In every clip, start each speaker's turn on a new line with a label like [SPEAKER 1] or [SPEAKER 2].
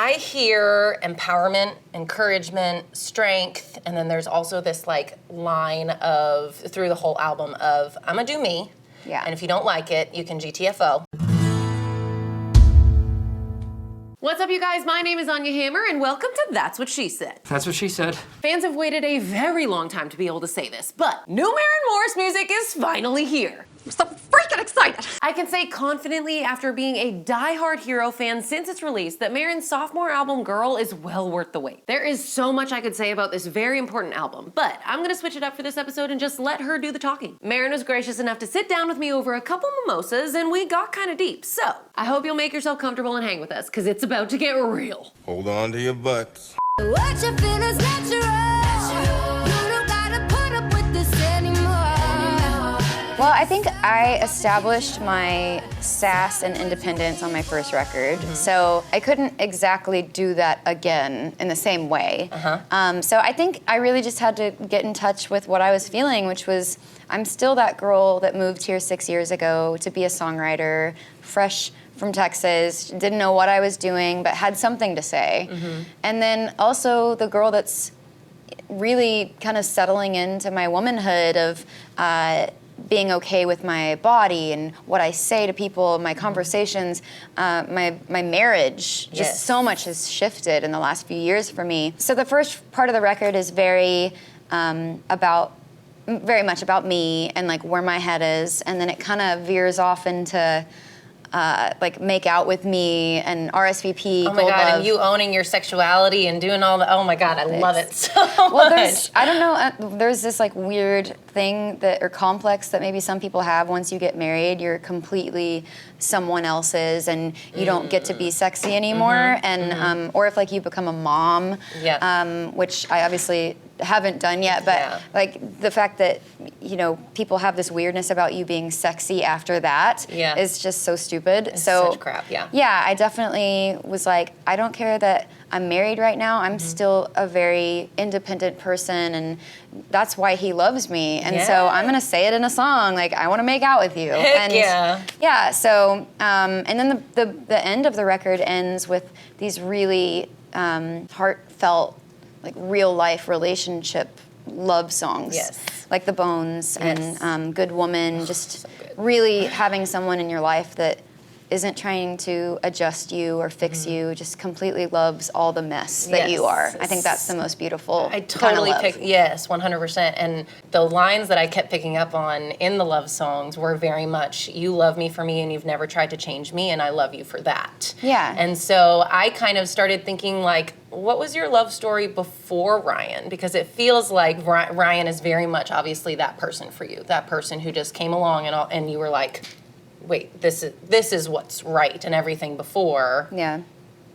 [SPEAKER 1] I hear empowerment, encouragement, strength, and then there's also this like line of, through the whole album of, I'm gonna do me, and if you don't like it, you can GTFO. What's up, you guys? My name is Anya Hammer, and welcome to That's What She Said.
[SPEAKER 2] That's what she said.
[SPEAKER 1] Fans have waited a very long time to be able to say this, but new Maren Morris music is finally here.
[SPEAKER 3] I'm so freaking excited!
[SPEAKER 1] I can say confidently after being a die-hard Hero fan since its release that Maren's sophomore album, Girl, is well worth the wait. There is so much I could say about this very important album, but I'm gonna switch it up for this episode and just let her do the talking. Maren was gracious enough to sit down with me over a couple mimosas and we got kind of deep, so I hope you'll make yourself comfortable and hang with us, because it's about to get real.
[SPEAKER 4] Hold on to your butts.
[SPEAKER 5] What you feel is natural. You don't gotta put up with this anymore.
[SPEAKER 6] Well, I think I established my sass and independence on my first record, so I couldn't exactly do that again in the same way. So I think I really just had to get in touch with what I was feeling, which was I'm still that girl that moved here 6 years ago to be a songwriter, fresh from Texas, didn't know what I was doing, but had something to say. And then also the girl that's really kind of settling into my womanhood of being okay with my body and what I say to people, my conversations, my marriage. Just so much has shifted in the last few years for me. So the first part of the record is very much about me and like where my head is, and then it kind of veers off into like Make Out With Me and RSVP.
[SPEAKER 1] Oh my God, and you owning your sexuality and doing all the, oh my God, I love it so much.
[SPEAKER 6] I don't know, there's this like weird thing that, or complex that maybe some people have once you get married, you're completely someone else's and you don't get to be sexy anymore. And, or if like you become a mom, which I obviously haven't done yet, but like the fact that, you know, people have this weirdness about you being sexy after that is just so stupid.
[SPEAKER 1] It's such crap,
[SPEAKER 6] Yeah, I definitely was like, I don't care that I'm married right now, I'm still a very independent person, and that's why he loves me. And so I'm gonna say it in a song, like, I wanna make out with you.
[SPEAKER 1] Heck
[SPEAKER 6] yeah, so, and then the end of the record ends with these really heartfelt, like real life relationship love songs, like The Bones and Good Woman, just really having someone in your life that isn't trying to adjust you or fix you, just completely loves all the mess that you are. I think that's the most beautiful
[SPEAKER 1] I totally
[SPEAKER 6] kind of love.
[SPEAKER 1] 100%. And the lines that I kept picking up on in the love songs were very much, you love me for me and you've never tried to change me and I love you for that.
[SPEAKER 6] Yeah.
[SPEAKER 1] And so I kind of started thinking like, what was your love story before Ryan? Because it feels like Ryan is very much obviously that person for you, that person who just came along and you were like, wait, this is what's right, and everything before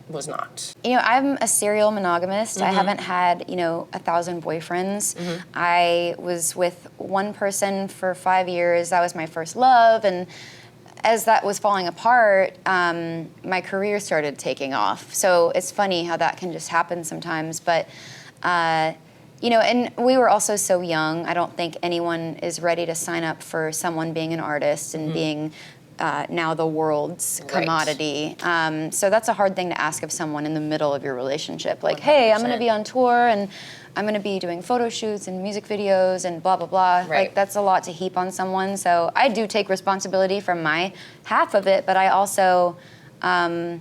[SPEAKER 1] was not.
[SPEAKER 6] You know, I'm a serial monogamist. I haven't had, 1,000 boyfriends. I was with one person for 5 years. That was my first love, and as that was falling apart, my career started taking off. So it's funny how that can just happen sometimes, but and we were also so young. I don't think anyone is ready to sign up for someone being an artist and being now the world's commodity. So that's a hard thing to ask of someone in the middle of your relationship. Like, 100%. Hey, I'm gonna be on tour and I'm gonna be doing photo shoots and music videos and blah, blah, blah. Like, that's a lot to heap on someone. So I do take responsibility for my half of it, but I also, I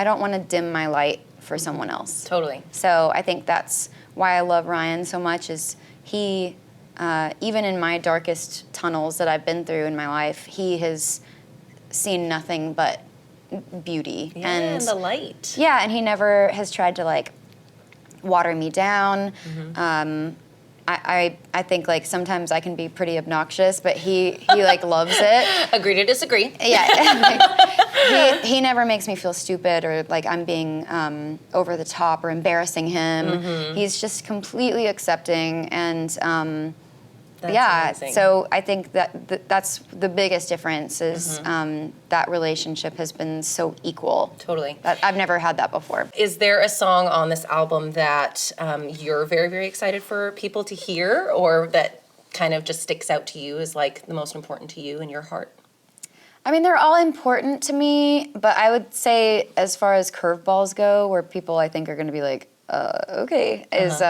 [SPEAKER 6] don't wanna dim my light for someone else.
[SPEAKER 1] Totally.
[SPEAKER 6] So I think that's why I love Ryan so much, is he, even in my darkest tunnels that I've been through in my life, he has seen nothing but beauty.
[SPEAKER 1] And the light.
[SPEAKER 6] Yeah, and he never has tried to like water me down. I think like sometimes I can be pretty obnoxious, but he like loves it.
[SPEAKER 1] Agree to disagree.
[SPEAKER 6] Yeah. He never makes me feel stupid or like I'm being over the top or embarrassing him. He's just completely accepting and
[SPEAKER 1] That's amazing.
[SPEAKER 6] So I think that's the biggest difference is that relationship has been so equal.
[SPEAKER 1] Totally.
[SPEAKER 6] I've never had that before.
[SPEAKER 1] Is there a song on this album that you're very, very excited for people to hear, or that kind of just sticks out to you as like the most important to you in your heart?
[SPEAKER 6] I mean, they're all important to me, but I would say as far as curveballs go, where people I think are going to be like, okay, is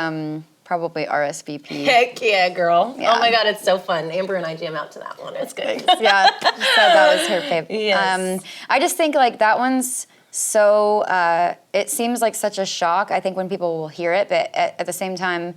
[SPEAKER 6] probably RSVP.
[SPEAKER 1] Heck yeah, girl.
[SPEAKER 6] Yeah.
[SPEAKER 1] Oh my God, it's so fun. Amber and I jam out to that one. It's good.
[SPEAKER 6] Yeah, so that was her favorite.
[SPEAKER 1] Yes.
[SPEAKER 6] I just think like that one's so, it seems like such a shock, I think, when people will hear it, but at the same time,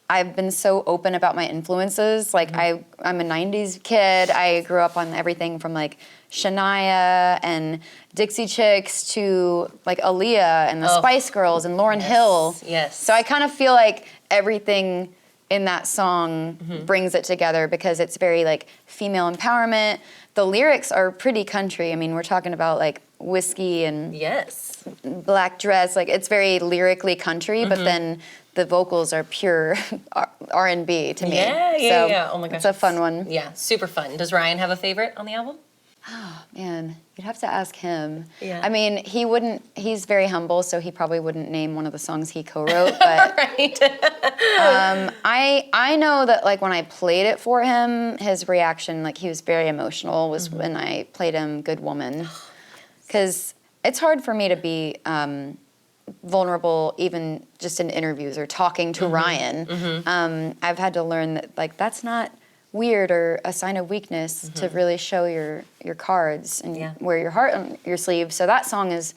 [SPEAKER 6] I've been so open about my influences. Like I'm a 90s kid. I grew up on everything from like Shania and Dixie Chicks to like Aaliyah and the Spice Girls and Lauryn Hill.
[SPEAKER 1] Yes.
[SPEAKER 6] So I kind of feel like everything in that song brings it together because it's very like female empowerment. The lyrics are pretty country. I mean, we're talking about like whiskey and
[SPEAKER 1] Yes.
[SPEAKER 6] black dress. Like it's very lyrically country, but then the vocals are pure R&B to me.
[SPEAKER 1] Yeah. Oh my gosh.
[SPEAKER 6] It's a fun one.
[SPEAKER 1] Yeah, super fun. Does Ryan have a favorite on the album?
[SPEAKER 6] Man, you'd have to ask him.
[SPEAKER 1] Yeah.
[SPEAKER 6] I mean, he's very humble, so he probably wouldn't name one of the songs he co-wrote, but
[SPEAKER 1] Right.
[SPEAKER 6] I know that like when I played it for him, his reaction, like he was very emotional, was when I played him Good Woman. Because it's hard for me to be vulnerable even just in interviews or talking to Ryan. I've had to learn that like that's not weird or a sign of weakness to really show your cards and wear your heart on your sleeve. So that song is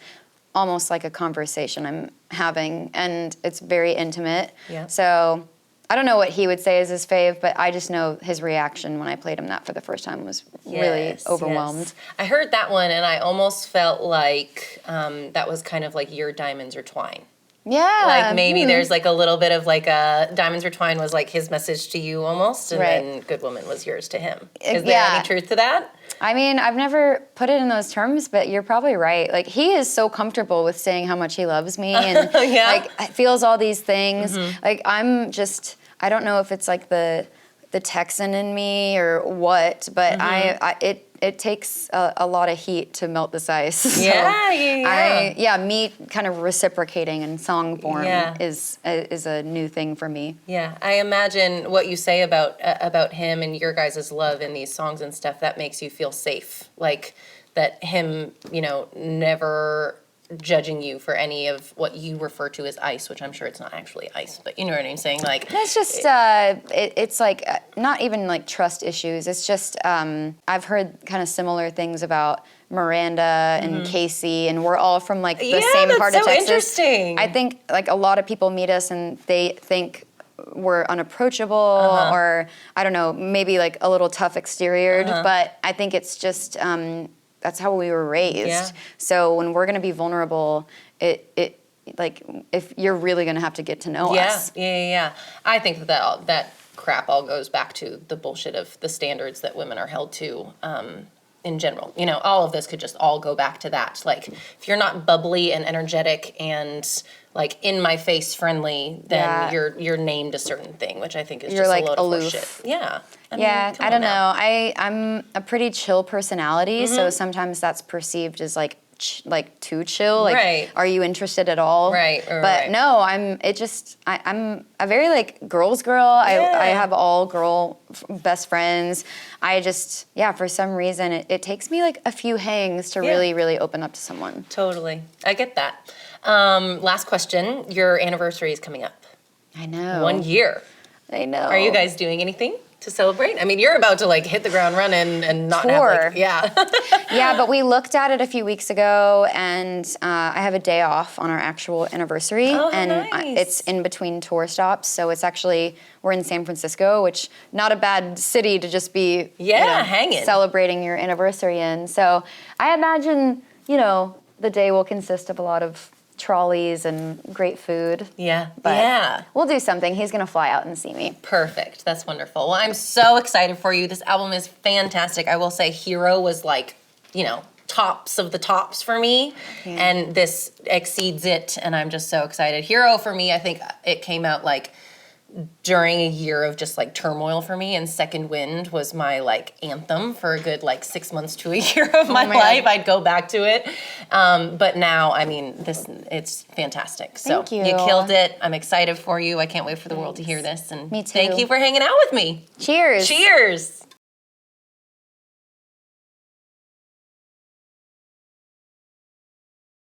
[SPEAKER 6] almost like a conversation I'm having, and it's very intimate.
[SPEAKER 1] Yeah.
[SPEAKER 6] So I don't know what he would say is his fave, but I just know his reaction when I played him that for the first time was really overwhelmed.
[SPEAKER 1] Yes. I heard that one and I almost felt like that was kind of like your Diamonds Are Twine.
[SPEAKER 6] Yeah.
[SPEAKER 1] Like maybe there's like a little bit of like a Diamonds Are Twine was like his message to you almost, and then Good Woman was yours to him. Is there any truth to that?
[SPEAKER 6] I mean, I've never put it in those terms, but you're probably right. Like he is so comfortable with saying how much he loves me and like feels all these things. Like I'm just, I don't know if it's like the Texan in me or what, but it takes a lot of heat to melt this ice. So me kind of reciprocating in song form is a new thing for me.
[SPEAKER 1] Yeah, I imagine what you say about him and your guys' love in these songs and stuff, that makes you feel safe. Like that him, never judging you for any of what you refer to as ice, which I'm sure it's not actually ice, but you know what I'm saying? Like
[SPEAKER 6] it's just it's like not even like trust issues. It's just I've heard kind of similar things about Miranda and Casey, and we're all from like the same part of Texas.
[SPEAKER 1] Interesting.
[SPEAKER 6] I think like a lot of people meet us and they think we're unapproachable or I don't know, maybe like a little tough exteriored, but I think it's just that's how we were raised.
[SPEAKER 1] Yeah.
[SPEAKER 6] So when we're gonna be vulnerable, it like if you're really gonna have to get to know us.
[SPEAKER 1] Yeah. I think that crap all goes back to the bullshit of the standards that women are held to in general. All of this could just all go back to that. Like if you're not bubbly and energetic and like in my face friendly, then you're named a certain thing, which I think is just
[SPEAKER 6] like
[SPEAKER 1] a load
[SPEAKER 6] aloof.
[SPEAKER 1] of horseshit. Yeah.
[SPEAKER 6] I don't know. I'm a pretty chill personality, so sometimes that's perceived as like too chill. Like, are you interested at all?
[SPEAKER 1] Right.
[SPEAKER 6] But no, I'm a very like girl's girl. I have all girl best friends. I just for some reason it takes me like a few hangs to really open up to someone.
[SPEAKER 1] Totally. I get that. Last question. Your anniversary is coming up.
[SPEAKER 6] I know.
[SPEAKER 1] 1 year.
[SPEAKER 6] I know.
[SPEAKER 1] Are you guys doing anything to celebrate? I mean, you're about to like hit the ground running and not have
[SPEAKER 6] Yeah, but we looked at it a few weeks ago, and I have a day off on our actual anniversary, and
[SPEAKER 1] nice.
[SPEAKER 6] It's in between tour stops, so it's actually we're in San Francisco, which not a bad city to just be
[SPEAKER 1] hanging,
[SPEAKER 6] celebrating your anniversary in. So I imagine the day will consist of a lot of trolleys and great food. But we'll do something. He's gonna fly out and see me.
[SPEAKER 1] Perfect. That's wonderful. Well, I'm so excited for you. This album is fantastic. I will say Hero was like, tops of the tops for me, and this exceeds it, and I'm just so excited. Hero for me, I think it came out like during a year of just like turmoil for me, and Second Wind was my like anthem for a good like 6 months to a year of my life. I'd go back to it, but now I mean it's fantastic. So
[SPEAKER 6] Thank you.
[SPEAKER 1] You killed it. I'm excited for you. I can't wait for the world to hear this, and
[SPEAKER 6] Me too.
[SPEAKER 1] thank you for hanging out with me.
[SPEAKER 6] Cheers.
[SPEAKER 1] Cheers.